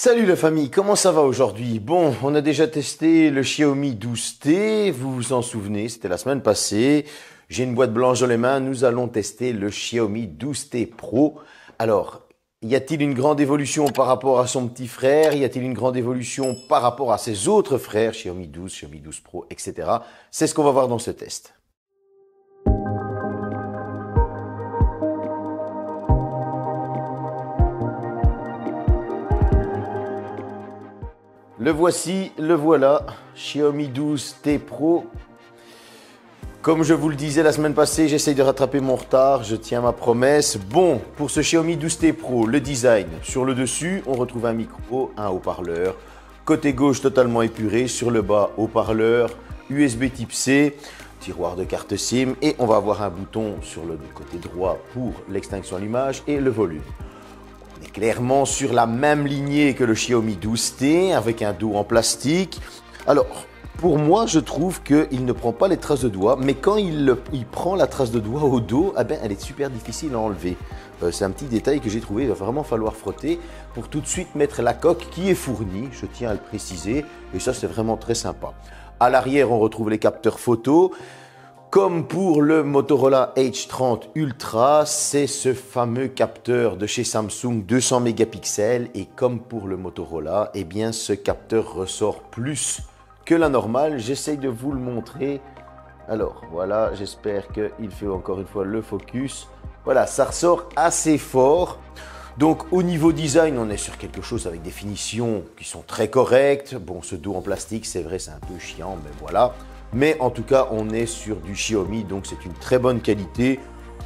Salut la famille, comment ça va aujourd'hui? Bon, on a déjà testé le Xiaomi 12T, vous vous en souvenez, c'était la semaine passée. J'ai une boîte blanche dans les mains, nous allons tester le Xiaomi 12T Pro. Alors, y a-t-il une grande évolution par rapport à son petit frère? Y a-t-il une grande évolution par rapport à ses autres frères, Xiaomi 12, Xiaomi 12 Pro, etc. C'est ce qu'on va voir dans ce test. Le voici, le voilà, Xiaomi 12T Pro. Comme je vous le disais la semaine passée, j'essaye de rattraper mon retard, je tiens ma promesse. Bon, pour ce Xiaomi 12T Pro, le design. Sur le dessus, on retrouve un micro, un haut-parleur. Côté gauche, totalement épuré. Sur le bas, haut-parleur, USB type C, tiroir de carte SIM. Et on va avoir un bouton sur le côté droit pour l'extinction à l'image et le volume. On est clairement sur la même lignée que le Xiaomi 12T avec un dos en plastique. Alors, pour moi, je trouve qu'il ne prend pas les traces de doigts, mais quand il prend la trace de doigt au dos, eh ben, elle est super difficile à enlever. C'est un petit détail que j'ai trouvé, il va vraiment falloir frotter pour tout de suite mettre la coque qui est fournie, je tiens à le préciser, et ça c'est vraiment très sympa. À l'arrière, on retrouve les capteurs photo. Comme pour le Motorola H30 Ultra, c'est ce fameux capteur de chez Samsung 200 mégapixels et comme pour le Motorola, eh bien ce capteur ressort plus que la normale. J'essaye de vous le montrer. Alors voilà, j'espère qu'il fait encore une fois le focus. Voilà, ça ressort assez fort. Donc au niveau design, on est sur quelque chose avec des finitions qui sont très correctes. Bon, ce dos en plastique, c'est vrai, c'est un peu chiant, mais voilà. Mais en tout cas, on est sur du Xiaomi, donc c'est une très bonne qualité.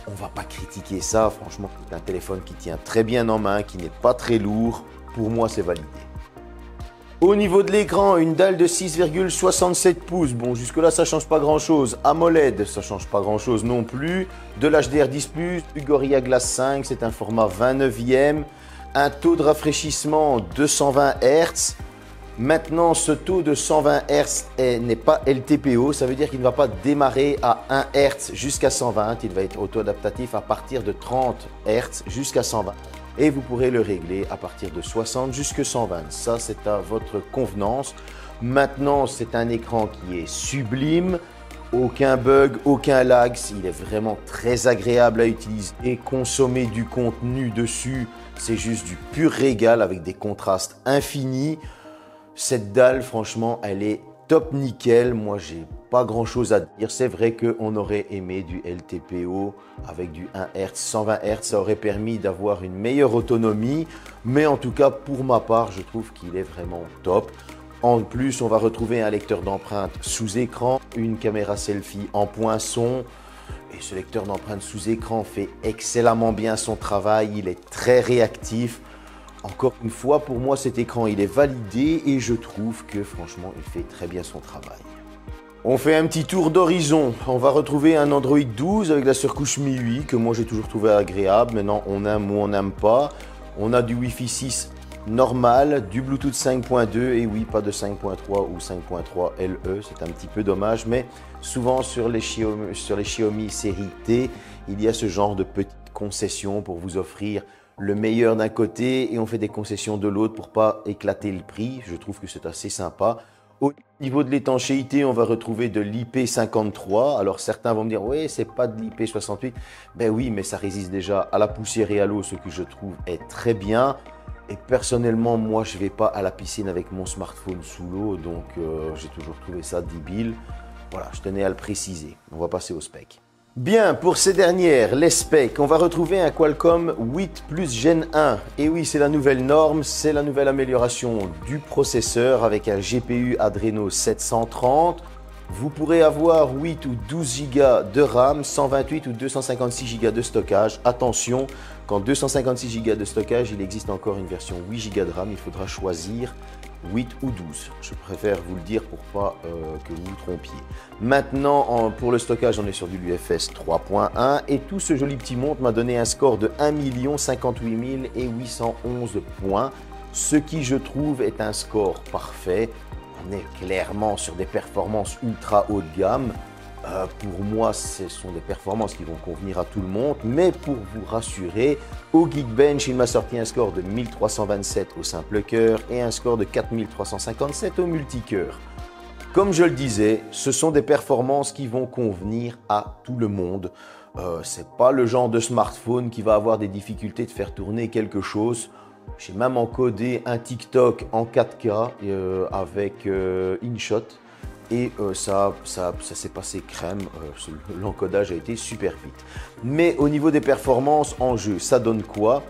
On ne va pas critiquer ça, franchement, c'est un téléphone qui tient très bien en main, qui n'est pas très lourd. Pour moi, c'est validé. Au niveau de l'écran, une dalle de 6,67 pouces. Bon, jusque-là, ça ne change pas grand-chose. AMOLED, ça ne change pas grand-chose non plus. De l'HDR10+, du Gorilla Glass 5, c'est un format 29e. Un taux de rafraîchissement de 120 Hz. Maintenant, ce taux de 120 Hz n'est pas LTPO, ça veut dire qu'il ne va pas démarrer à 1 Hz jusqu'à 120, il va être auto-adaptatif à partir de 30 Hz jusqu'à 120. Et vous pourrez le régler à partir de 60 jusqu'à 120, ça c'est à votre convenance. Maintenant, c'est un écran qui est sublime, aucun bug, aucun lag, il est vraiment très agréable à utiliser. Et consommer du contenu dessus, c'est juste du pur régal avec des contrastes infinis. Cette dalle, franchement, elle est top nickel. Moi, j'ai pas grand chose à dire. C'est vrai qu'on aurait aimé du LTPO avec du 1 Hz, 120 Hz. Ça aurait permis d'avoir une meilleure autonomie. Mais en tout cas, pour ma part, je trouve qu'il est vraiment top. En plus, on va retrouver un lecteur d'empreintes sous écran, une caméra selfie en poinçon. Et ce lecteur d'empreintes sous écran fait excellemment bien son travail. Il est très réactif. Encore une fois, pour moi, cet écran, il est validé et je trouve que franchement, il fait très bien son travail. On fait un petit tour d'horizon. On va retrouver un Android 12 avec la surcouche MIUI que moi, j'ai toujours trouvé agréable. Maintenant, on aime ou on n'aime pas. On a du Wi-Fi 6 normal, du Bluetooth 5.2 et oui, pas de 5.3 ou 5.3 LE. C'est un petit peu dommage, mais souvent sur les Xiaomi série T, il y a ce genre de petites concessions pour vous offrir le meilleur d'un côté et on fait des concessions de l'autre pour pas éclater le prix. Je trouve que c'est assez sympa. Au niveau de l'étanchéité, on va retrouver de l'IP53. Alors certains vont me dire, oui, c'est pas de l'IP68. Ben oui, mais ça résiste déjà à la poussière et à l'eau, ce que je trouve est très bien. Et personnellement, moi, je vais pas à la piscine avec mon smartphone sous l'eau, donc j'ai toujours trouvé ça débile. Voilà, je tenais à le préciser. On va passer au spec. Bien, pour ces dernières, les specs, on va retrouver un Qualcomm 8 Plus Gen 1. Et oui, c'est la nouvelle norme, c'est la nouvelle amélioration du processeur avec un GPU Adreno 730. Vous pourrez avoir 8 ou 12 Go de RAM, 128 ou 256 Go de stockage. Attention, quand 256 Go de stockage, il existe encore une version 8 Go de RAM, il faudra choisir 8 ou 12. Je préfère vous le dire pour pas que vous vous trompiez. Maintenant, pour le stockage, on est sur du UFS 3.1 et tout ce joli petit montre m'a donné un score de 1 058 811 points, ce qui, je trouve, est un score parfait. On est clairement sur des performances ultra haut de gamme. Pour moi, ce sont des performances qui vont convenir à tout le monde, mais pour vous rassurer, au Geekbench, il m'a sorti un score de 1327 au simple cœur et un score de 4357 au multicœur. Comme je le disais, ce sont des performances qui vont convenir à tout le monde. C'est pas le genre de smartphone qui va avoir des difficultés de faire tourner quelque chose. J'ai même encodé un TikTok en 4K avec InShot. Et ça s'est passé crème, l'encodage a été super vite. Mais au niveau des performances en jeu, ça donne quoi?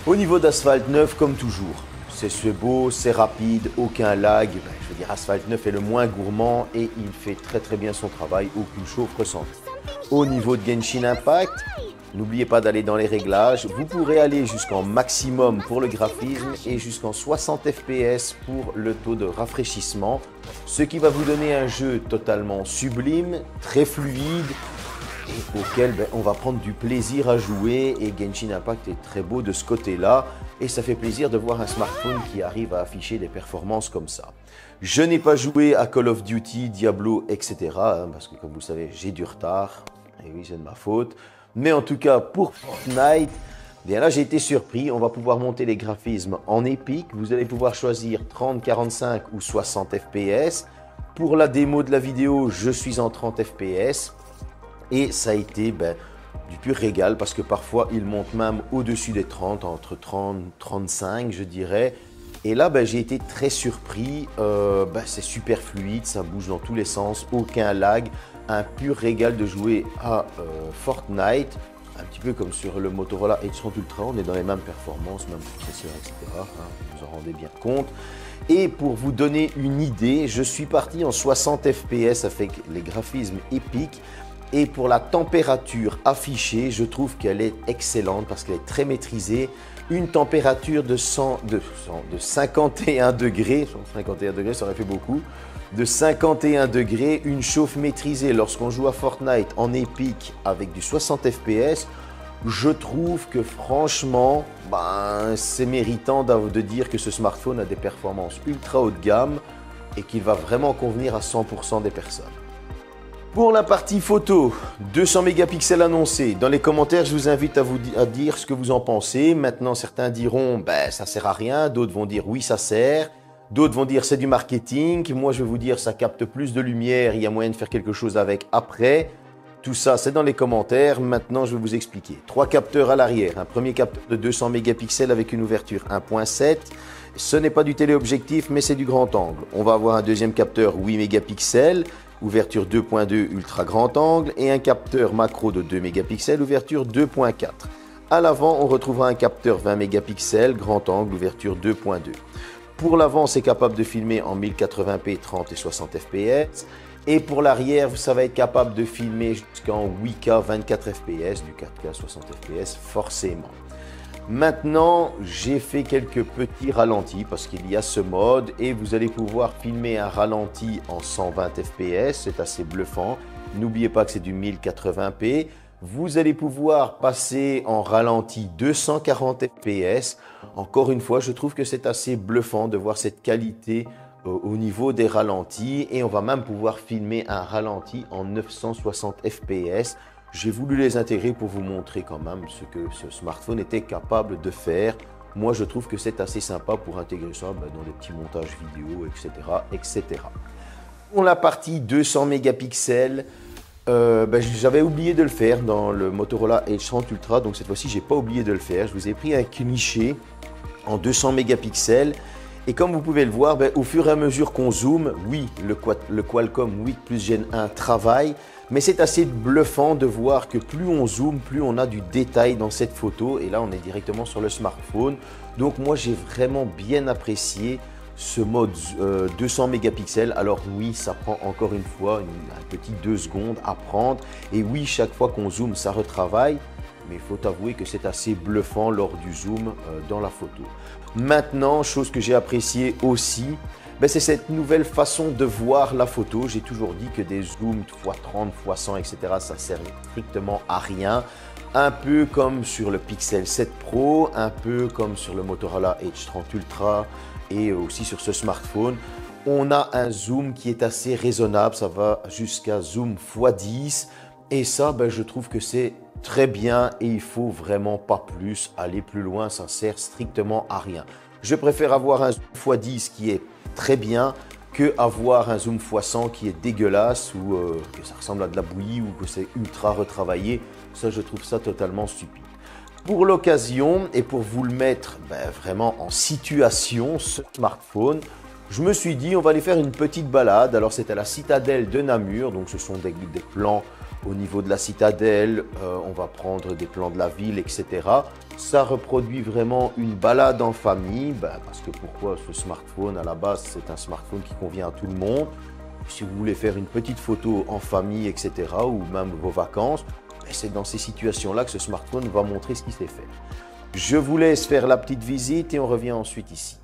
Au niveau d'Asphalt 9, comme toujours, c'est beau, c'est rapide, aucun lag. Je veux dire, Asphalt 9 est le moins gourmand et il fait très bien son travail, aucune chauffe ressentie. Au niveau de Genshin Impact, n'oubliez pas d'aller dans les réglages. Vous pourrez aller jusqu'en maximum pour le graphisme et jusqu'en 60 fps pour le taux de rafraîchissement. Ce qui va vous donner un jeu totalement sublime, très fluide et auquel on va prendre du plaisir à jouer. Et Genshin Impact est très beau de ce côté-là. Et ça fait plaisir de voir un smartphone qui arrive à afficher des performances comme ça. Je n'ai pas joué à Call of Duty, Diablo, etc. Parce que comme vous savez, j'ai du retard. Et oui, c'est de ma faute. Mais en tout cas, pour Fortnite, bien là, j'ai été surpris. On va pouvoir monter les graphismes en épique. Vous allez pouvoir choisir 30, 45 ou 60 fps. Pour la démo de la vidéo, je suis en 30 fps. Et ça a été du pur régal parce que parfois, il monte même au-dessus des 30, entre 30 et 35, je dirais. Et là, j'ai été très surpris. C'est super fluide, ça bouge dans tous les sens, aucun lag. Un pur régal de jouer à Fortnite, un petit peu comme sur le Motorola Edge30 Ultra, on est dans les mêmes performances, même processeur, etc. Vous en rendez bien compte. Et pour vous donner une idée, je suis parti en 60 fps avec les graphismes épiques. Et pour la température affichée, je trouve qu'elle est excellente parce qu'elle est très maîtrisée. Une température de 51 degrés, 51 degrés ça aurait fait beaucoup, de 51 degrés, une chauffe maîtrisée lorsqu'on joue à Fortnite en épique avec du 60 fps, je trouve que franchement, c'est méritant de dire que ce smartphone a des performances ultra haut de gamme et qu'il va vraiment convenir à 100% des personnes. Pour la partie photo, 200 mégapixels annoncés. Dans les commentaires, je vous invite à dire ce que vous en pensez. Maintenant, certains diront ça sert à rien, d'autres vont dire oui, ça sert. D'autres vont dire c'est du marketing. Moi, je vais vous dire ça capte plus de lumière, il y a moyen de faire quelque chose avec après. Tout ça, c'est dans les commentaires. Maintenant, je vais vous expliquer. 3 capteurs à l'arrière. Un premier capteur de 200 mégapixels avec une ouverture 1.7. Ce n'est pas du téléobjectif, mais c'est du grand angle. On va avoir un deuxième capteur 8 mégapixels. Ouverture 2.2 ultra grand angle et un capteur macro de 2 mégapixels, ouverture 2.4. À l'avant, on retrouvera un capteur 20 mégapixels, grand angle, ouverture 2.2. Pour l'avant, c'est capable de filmer en 1080p, 30 et 60 fps. Et pour l'arrière, ça va être capable de filmer jusqu'en 8K, 24 fps, du 4K, 60 fps, forcément. Maintenant, j'ai fait quelques petits ralentis parce qu'il y a ce mode et vous allez pouvoir filmer un ralenti en 120 fps, c'est assez bluffant. N'oubliez pas que c'est du 1080p. Vous allez pouvoir passer en ralenti 240 fps. Encore une fois, je trouve que c'est assez bluffant de voir cette qualité au niveau des ralentis et on va même pouvoir filmer un ralenti en 960 fps. J'ai voulu les intégrer pour vous montrer quand même ce que ce smartphone était capable de faire. Moi, je trouve que c'est assez sympa pour intégrer ça dans des petits montages vidéo, etc. etc. Pour la partie 200 mégapixels, j'avais oublié de le faire dans le Motorola Edge30 Ultra. Donc cette fois-ci, je n'ai pas oublié de le faire. Je vous ai pris un cliché en 200 mégapixels. Et comme vous pouvez le voir, au fur et à mesure qu'on zoome, oui, le Qualcomm 8 Plus Gen 1 travaille. Mais c'est assez bluffant de voir que plus on zoome, plus on a du détail dans cette photo. Et là, on est directement sur le smartphone. Donc moi, j'ai vraiment bien apprécié ce mode 200 mégapixels. Alors oui, ça prend encore une fois un petit 2 secondes à prendre. Et oui, chaque fois qu'on zoome, ça retravaille. Mais il faut avouer que c'est assez bluffant lors du zoom dans la photo. Maintenant, chose que j'ai appréciée aussi, c'est cette nouvelle façon de voir la photo. J'ai toujours dit que des zooms x30, x100, etc. ça ne servait strictement à rien. Un peu comme sur le Pixel 7 Pro, un peu comme sur le Motorola Edge 30 Ultra et aussi sur ce smartphone. On a un zoom qui est assez raisonnable, ça va jusqu'à zoom x10 et ça je trouve que c'est très bien et il faut vraiment pas plus aller plus loin, ça sert strictement à rien. Je préfère avoir un zoom x10 qui est très bien que avoir un zoom x100 qui est dégueulasse ou que ça ressemble à de la bouillie ou que c'est ultra retravaillé. Ça, je trouve ça totalement stupide. Pour l'occasion et pour vous le mettre vraiment en situation, ce smartphone, je me suis dit on va aller faire une petite balade. Alors c'est à la citadelle de Namur, donc ce sont des plans au niveau de la citadelle, on va prendre des plans de la ville, etc. Ça reproduit vraiment une balade en famille, parce que pourquoi ce smartphone à la base c'est un smartphone qui convient à tout le monde. Si vous voulez faire une petite photo en famille, etc. ou même vos vacances, c'est dans ces situations-là que ce smartphone va montrer ce qu'il sait faire. Je vous laisse faire la petite visite et on revient ensuite ici.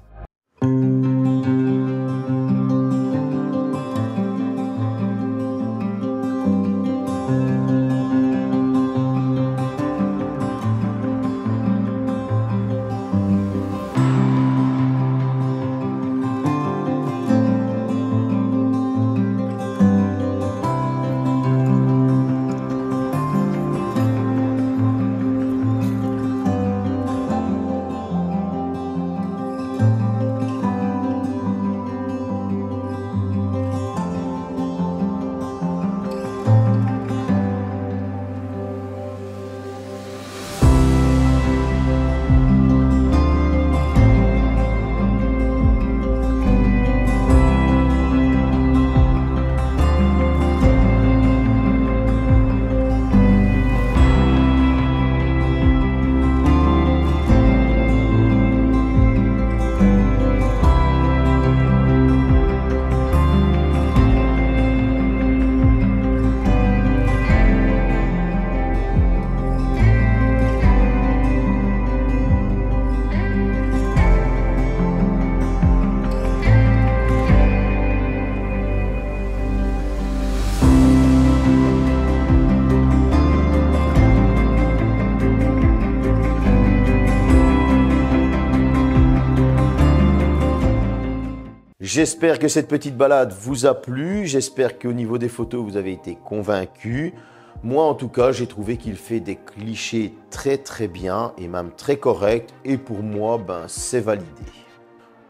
J'espère que cette petite balade vous a plu, j'espère qu'au niveau des photos vous avez été convaincus. Moi en tout cas j'ai trouvé qu'il fait des clichés très bien et même très corrects et pour moi c'est validé.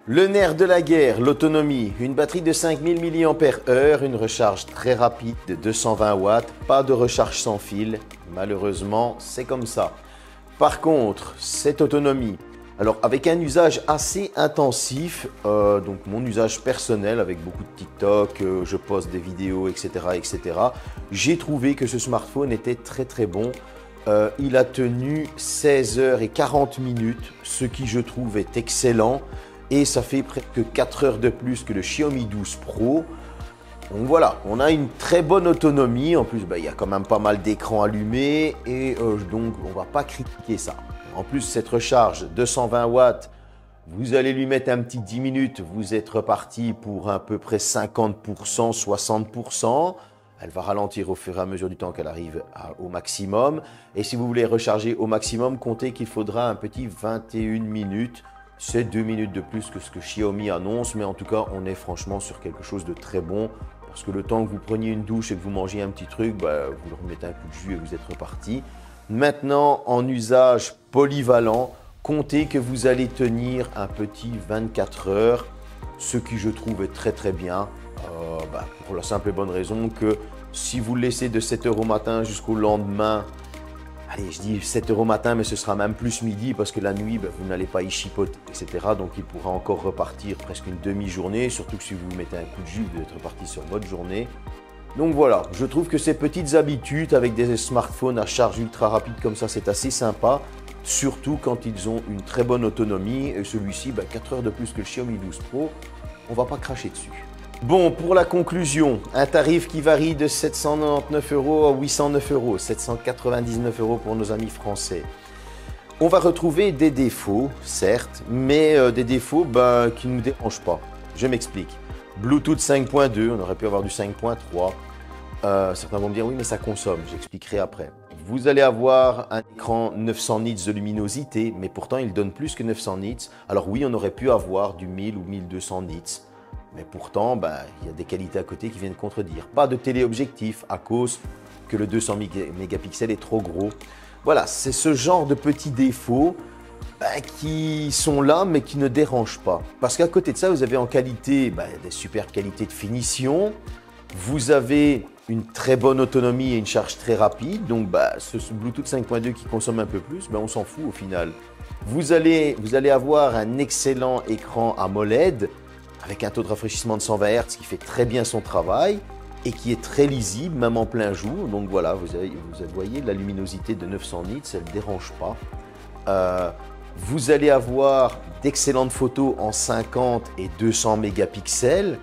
Le nerf de la guerre, l'autonomie, une batterie de 5000 mAh, une recharge très rapide de 220 watts, pas de recharge sans fil, malheureusement c'est comme ça. Par contre cette autonomie, alors avec un usage assez intensif, donc mon usage personnel avec beaucoup de TikTok, je poste des vidéos, etc. J'ai trouvé que ce smartphone était très bon. Il a tenu 16h40, ce qui je trouve est excellent. Et ça fait presque 4 heures de plus que le Xiaomi 12 Pro. Donc voilà, on a une très bonne autonomie. En plus, il y a quand même pas mal d'écrans allumés et donc on ne va pas critiquer ça. En plus, cette recharge 220 watts, vous allez lui mettre un petit 10 minutes, vous êtes reparti pour à peu près 50%, 60%. Elle va ralentir au fur et à mesure du temps qu'elle arrive au maximum. Et si vous voulez recharger au maximum, comptez qu'il faudra un petit 21 minutes. C'est 2 minutes de plus que ce que Xiaomi annonce, mais en tout cas, on est franchement sur quelque chose de très bon. Parce que le temps que vous preniez une douche et que vous mangez un petit truc, vous leur remettez un coup de jus et vous êtes reparti. Maintenant, en usage polyvalent, comptez que vous allez tenir un petit 24 heures, ce qui je trouve est très bien. Pour la simple et bonne raison que si vous le laissez de 7 h au matin jusqu'au lendemain, allez, je dis 7 h au matin, mais ce sera même plus midi parce que la nuit, vous n'allez pas y chipoter, etc. Donc, il pourra encore repartir presque une demi-journée, surtout que si vous mettez un coup de jus, vous êtes reparti sur votre journée. Donc voilà, je trouve que ces petites habitudes avec des smartphones à charge ultra rapide comme ça, c'est assez sympa. Surtout quand ils ont une très bonne autonomie. Et celui-ci, 4 heures de plus que le Xiaomi 12 Pro, on ne va pas cracher dessus. Bon, pour la conclusion, un tarif qui varie de 799 € à 809 €, 799 € pour nos amis français. On va retrouver des défauts, certes, mais des défauts qui ne nous dérangent pas. Je m'explique. Bluetooth 5.2, on aurait pu avoir du 5.3. Certains vont me dire oui mais ça consomme, j'expliquerai après. vous allez avoir un écran 900 nits de luminosité, mais pourtant il donne plus que 900 nits. Alors oui, on aurait pu avoir du 1000 ou 1200 nits, mais pourtant, il y a des qualités à côté qui viennent contredire. Pas de téléobjectif à cause que le 200 mégapixels est trop gros. Voilà, c'est ce genre de petits défauts qui sont là, mais qui ne dérangent pas. Parce qu'à côté de ça, vous avez en qualité des superbes qualités de finition. Vous avez une très bonne autonomie et une charge très rapide. Donc, ce Bluetooth 5.2 qui consomme un peu plus, on s'en fout au final. Vous allez avoir un excellent écran AMOLED avec un taux de rafraîchissement de 120 Hz qui fait très bien son travail et qui est très lisible, même en plein jour. Donc voilà, vous voyez la luminosité de 900 nits, ça ne dérange pas. Vous allez avoir d'excellentes photos en 50 et 200 mégapixels.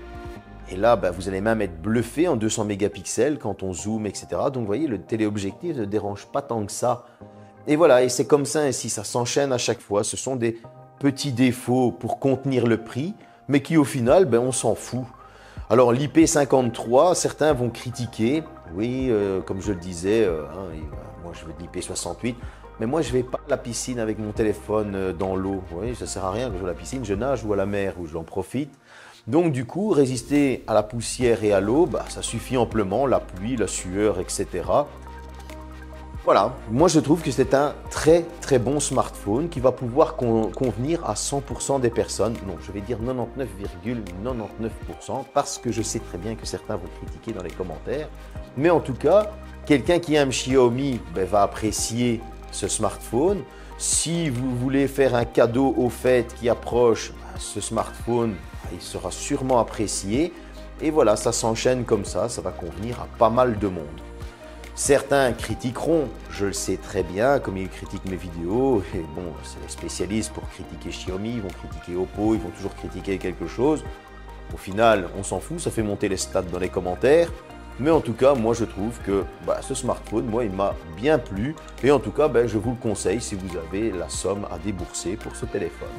Et là, vous allez même être bluffé en 200 mégapixels quand on zoome, etc. Donc vous voyez, le téléobjectif ne dérange pas tant que ça. Et voilà, et c'est comme ça ainsi, ça s'enchaîne à chaque fois. Ce sont des petits défauts pour contenir le prix, mais qui au final, on s'en fout. Alors l'IP53, certains vont critiquer, oui, comme je le disais, moi je veux de l'IP68, mais moi je ne vais pas à la piscine avec mon téléphone dans l'eau, oui, ça ne sert à rien que je joue à la piscine, je nage ou à la mer où j'en profite. Donc du coup, résister à la poussière et à l'eau, ça suffit amplement, la pluie, la sueur, etc. Voilà, moi je trouve que c'est un très très bon smartphone qui va pouvoir convenir à 100% des personnes. Non, je vais dire 99,99% parce que je sais très bien que certains vont critiquer dans les commentaires. Mais en tout cas, quelqu'un qui aime Xiaomi va apprécier ce smartphone. Si vous voulez faire un cadeau aux fêtes qui approchent, ce smartphone, il sera sûrement apprécié. Et voilà, ça s'enchaîne comme ça va convenir à pas mal de monde. Certains critiqueront, je le sais très bien, comme ils critiquent mes vidéos. Et bon, c'est les spécialistes pour critiquer Xiaomi, ils vont critiquer Oppo, ils vont toujours critiquer quelque chose. Au final, on s'en fout, ça fait monter les stats dans les commentaires. Mais en tout cas, moi je trouve que ce smartphone, moi, il m'a bien plu. Et en tout cas, je vous le conseille si vous avez la somme à débourser pour ce téléphone.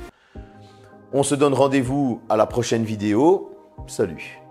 On se donne rendez-vous à la prochaine vidéo. Salut!